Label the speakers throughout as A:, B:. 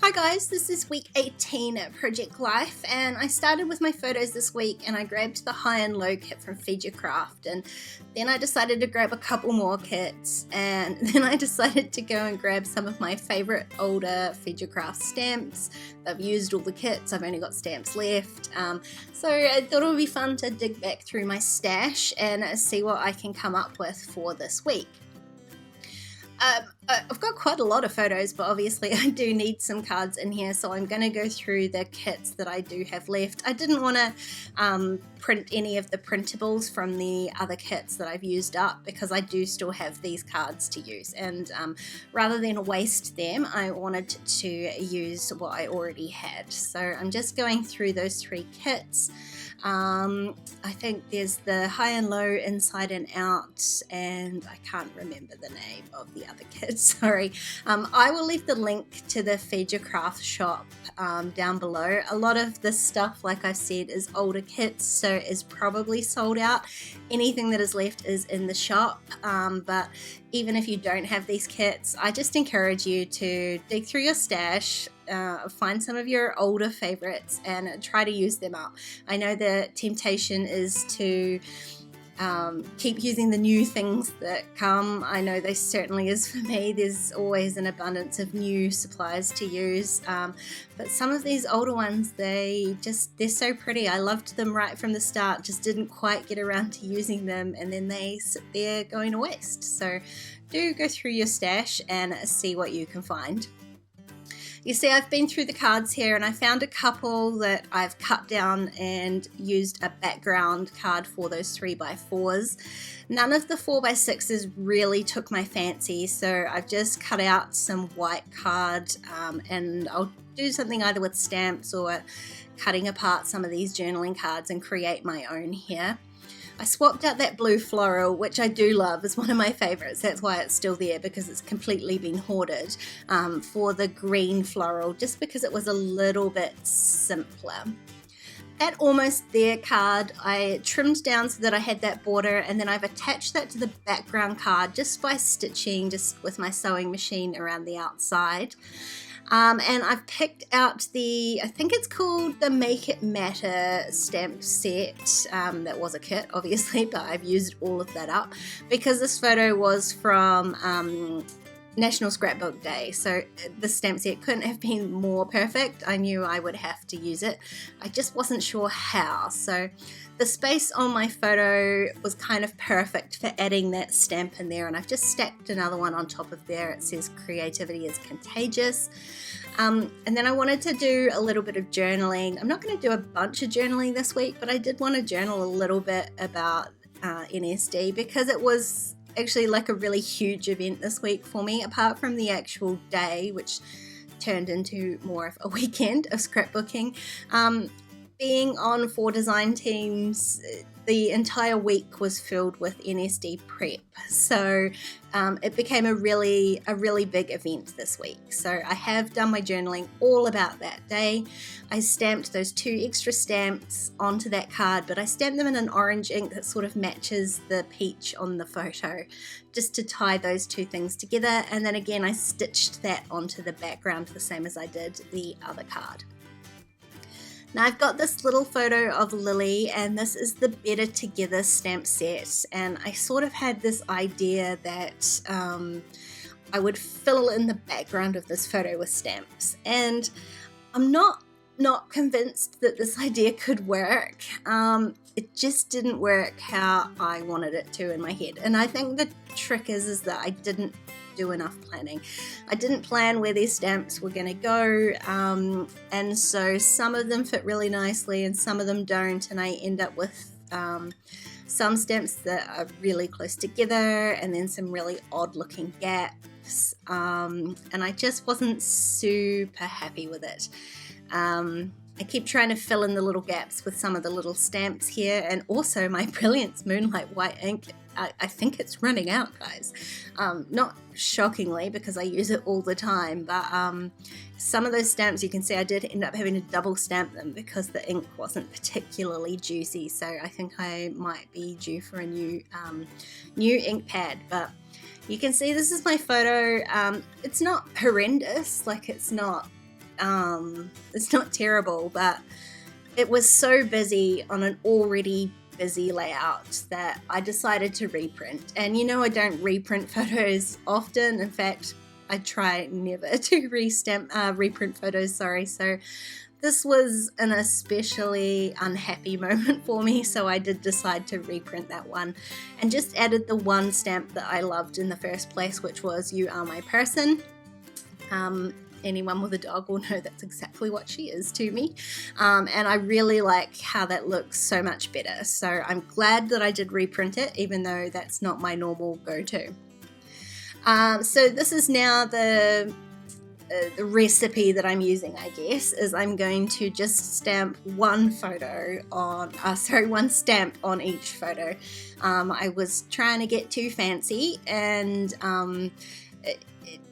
A: Hi guys, this is week 18 at Project Life, and I started with my photos this week and I grabbed the high and low kit from Feed Your Craft, and then I decided to grab a couple more kits, and then I decided to go and grab some of my favorite older Feed Your Craft stamps. I've used all the kits, I've only got stamps left, so I thought it would be fun to dig back through my stash and see what I can come up with for this week. I've got quite a lot of photos, but obviously I do need some cards in here, so I'm going to go through the kits that I do have left. I didn't want to print any of the printables from the other kits that I've used up because I do still have these cards to use, and rather than waste them, I wanted to use what I already had. So I'm just going through those three kits. I think there's the high and low, inside and out, and I can't remember the name of the other kit, sorry. I will leave the link to the Feed Your Craft shop down below. A lot of this stuff, like I've said, is older kits, so is probably sold out. Anything that is left is in the shop, but even if you don't have these kits, I just encourage you to dig through your stash, find some of your older favorites and try to use them up. I know the temptation is to keep using the new things that come. I know there certainly is for me. There's always an abundance of new supplies to use, but some of these older ones, they're so pretty. I loved them right from the start, just didn't quite get around to using them, and then they sit there going to waste. So do go through your stash and see what you can find. You see, I've been through the cards here and I found a couple that I've cut down and used a background card for those 3x4s. None of the 4x6s really took my fancy, so I've just cut out some white card, and I'll do something either with stamps or cutting apart some of these journaling cards and create my own here. I swapped out that blue floral, which I do love, is one of my favorites. That's why it's still there, because it's completely been hoarded, for the green floral, just because it was a little bit simpler. That Almost There card, I trimmed down so that I had that border, and then I've attached that to the background card just by stitching, just with my sewing machine around the outside. And I've picked out I think it's called the Make It Matter stamp set. That was a kit, obviously, but I've used all of that up because this photo was from National Scrapbook Day, so the stamp set couldn't have been more perfect. I knew I would have to use it. I just wasn't sure how, so the space on my photo was kind of perfect for adding that stamp in there, and I've just stacked another one on top of there. It says creativity is contagious. And then I wanted to do a little bit of journaling. I'm not going to do a bunch of journaling this week, but I did want to journal a little bit about NSD because it was actually like a really huge event this week for me, apart from the actual day, which turned into more of a weekend of scrapbooking. Being on 4 design teams, the entire week was filled with NSD prep, so it became a really big event this week. So I have done my journaling all about that day. I stamped those 2 extra stamps onto that card, but I stamped them in an orange ink that sort of matches the peach on the photo, just to tie those 2 things together, and then again I stitched that onto the background the same as I did the other card. Now I've got this little photo of Lily, and this is the Better Together stamp set, and I sort of had this idea that I would fill in the background of this photo with stamps, and I'm not convinced that this idea could work. It just didn't work how I wanted it to in my head, and I think the trick is that I didn't do enough planning. I didn't plan where these stamps were going to go, and so some of them fit really nicely and some of them don't, and I end up with some stamps that are really close together and then some really odd looking gaps, and I just wasn't super happy with it. I keep trying to fill in the little gaps with some of the little stamps here, and also my Brilliance Moonlight white ink, I think it's running out, guys. Not shockingly, because I use it all the time, but some of those stamps, you can see I did end up having to double stamp them because the ink wasn't particularly juicy, so I think I might be due for a new ink pad. But you can see this is my photo. It's not horrendous, like it's not terrible, but it was so busy on an already busy layout that I decided to reprint. And you know, I don't reprint photos often. In fact, I try never to reprint photos, sorry. So this was an especially unhappy moment for me, so I did decide to reprint that one and just added the one stamp that I loved in the first place, which was "You Are My Person." Anyone with a dog will know that's exactly what she is to me, and I really like how that looks so much better. So I'm glad that I did reprint it, even though that's not my normal go-to. So this is now the recipe that I'm using, I guess, is I'm going to just stamp one stamp on each photo. I was trying to get too fancy, and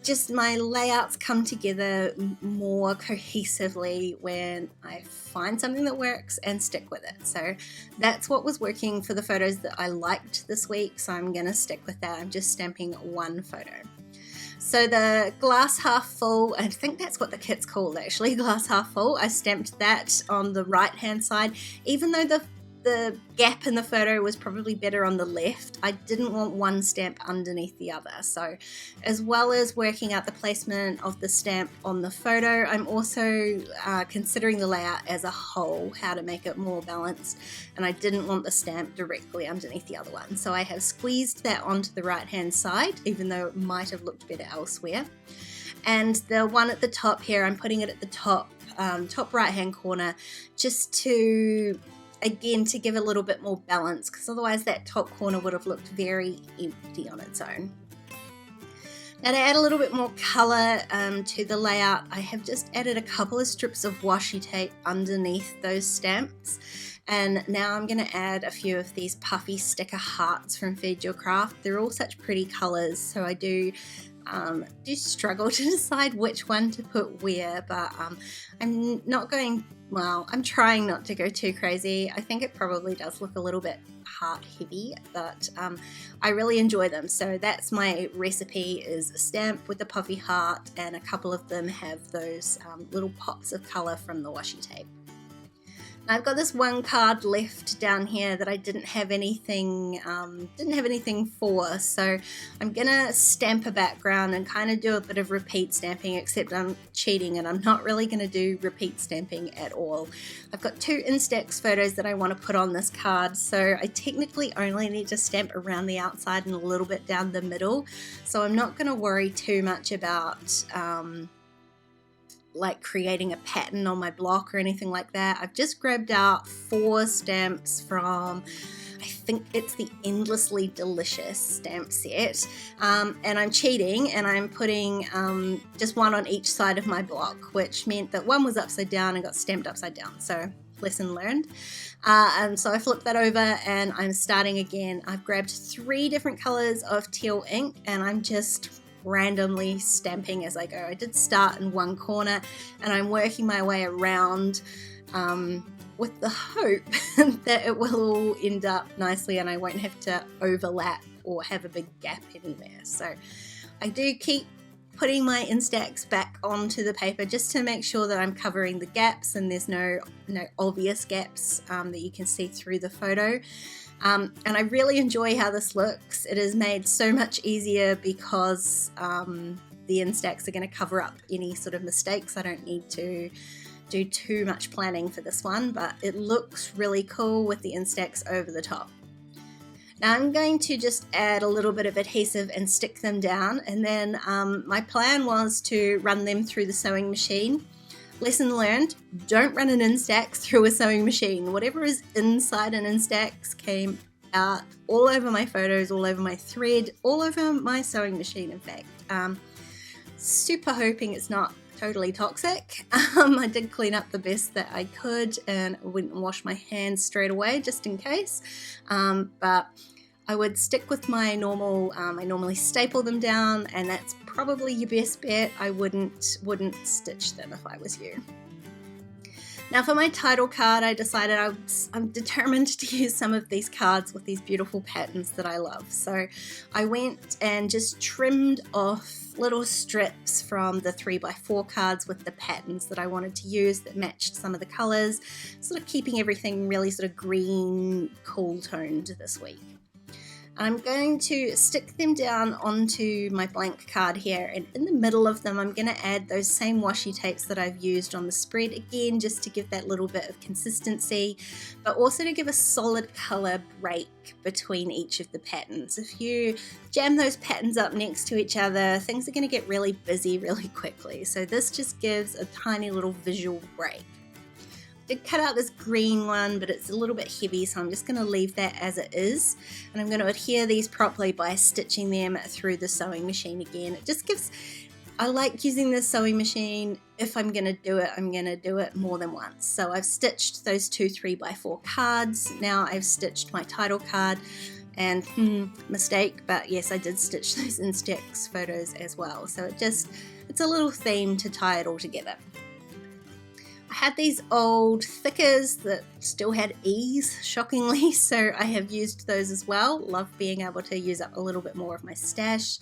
A: just my layouts come together more cohesively when I find something that works and stick with it. So that's what was working for the photos that I liked this week, so I'm going to stick with that. I'm just stamping one photo. So the glass half full, I think that's what the kit's called actually, glass half full, I stamped that on the right hand side. Even though the gap in the photo was probably better on the left, I didn't want one stamp underneath the other. So as well as working out the placement of the stamp on the photo, I'm also considering the layout as a whole, how to make it more balanced, and I didn't want the stamp directly underneath the other one. So I have squeezed that onto the right hand side, even though it might have looked better elsewhere. And the one at the top here, I'm putting it at the top right hand corner, just to give a little bit more balance, because otherwise that top corner would have looked very empty on its own. Now to add a little bit more colour to the layout, I have just added a couple of strips of washi tape underneath those stamps, and now I'm going to add a few of these puffy sticker hearts from Feed Your Craft. They're all such pretty colours, so I do struggle to decide which one to put where, but I'm trying not to go too crazy. I think it probably does look a little bit heart heavy, but I really enjoy them. So that's my recipe, is a stamp with the puffy heart, and a couple of them have those little pops of colour from the washi tape. Now I've got this one card left down here that I didn't have anything for, so I'm gonna stamp a background and kind of do a bit of repeat stamping, except I'm cheating and I'm not really gonna do repeat stamping at all. I've got 2 Instax photos that I want to put on this card, so I technically only need to stamp around the outside and a little bit down the middle, so I'm not gonna worry too much about like creating a pattern on my block or anything like that. I've just grabbed out 4 stamps from, I think it's the Endlessly Delicious stamp set, and I'm cheating and I'm putting just one on each side of my block, which meant that one was upside down and got stamped upside down, so lesson learned. And so I flipped that over and I'm starting again. I've grabbed 3 different colors of teal ink and I'm just randomly stamping as I go. I did start in one corner and I'm working my way around with the hope that it will all end up nicely and I won't have to overlap or have a big gap anywhere. So I do keep putting my Instax back onto the paper just to make sure that I'm covering the gaps and there's no obvious gaps that you can see through the photo. And I really enjoy how this looks. It is made so much easier because the Instax are going to cover up any sort of mistakes. I don't need to do too much planning for this one, but it looks really cool with the Instax over the top. Now I'm going to just add a little bit of adhesive and stick them down, and then my plan was to run them through the sewing machine. Lesson learned, don't run an Instax through a sewing machine. Whatever is inside an Instax came out all over my photos, all over my thread, all over my sewing machine, in fact. Super hoping it's not totally toxic. I did clean up the best that I could and went and washed my hands straight away just in case. But I would stick with my normal, I normally staple them down, and that's probably your best bet. I wouldn't stitch them if I was you. Now for my title card, I decided I'm determined to use some of these cards with these beautiful patterns that I love. So I went and just trimmed off little strips from the 3x4 cards with the patterns that I wanted to use that matched some of the colours, sort of keeping everything really sort of green, cool toned this week. I'm going to stick them down onto my blank card here, and in the middle of them I'm going to add those same washi tapes that I've used on the spread, again just to give that little bit of consistency, but also to give a solid colour break between each of the patterns. If you jam those patterns up next to each other, things are going to get really busy really quickly, so this just gives a tiny little visual break. Did cut out this green one, but it's a little bit heavy, so I'm just going to leave that as it is, and I'm going to adhere these properly by stitching them through the sewing machine again. It just gives, I like using this sewing machine. If I'm going to do it, I'm going to do it more than once. So I've stitched those 2 3x4 cards. Now I've stitched my title card, and mistake, but yes, I did stitch those Instax photos as well. So it's a little theme to tie it all together. I had these old thickers that still had E's, shockingly, so I have used those as well. Love being able to use up a little bit more of my stash.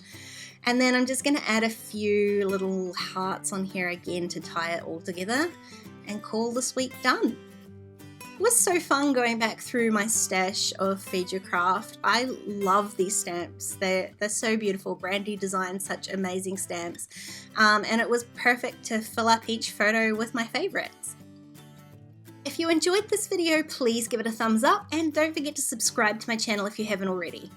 A: And then I'm just going to add a few little hearts on here again to tie it all together and call this week done. It was so fun going back through my stash of Feed Your Craft. I love these stamps. They're so beautiful. Brandi designed such amazing stamps, and it was perfect to fill up each photo with my favorites. If you enjoyed this video, please give it a thumbs up, and don't forget to subscribe to my channel if you haven't already.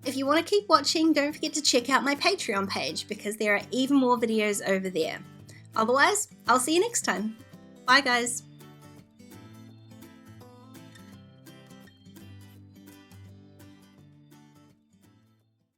A: If you want to keep watching, don't forget to check out my Patreon page because there are even more videos over there. Otherwise, I'll see you next time. Bye guys.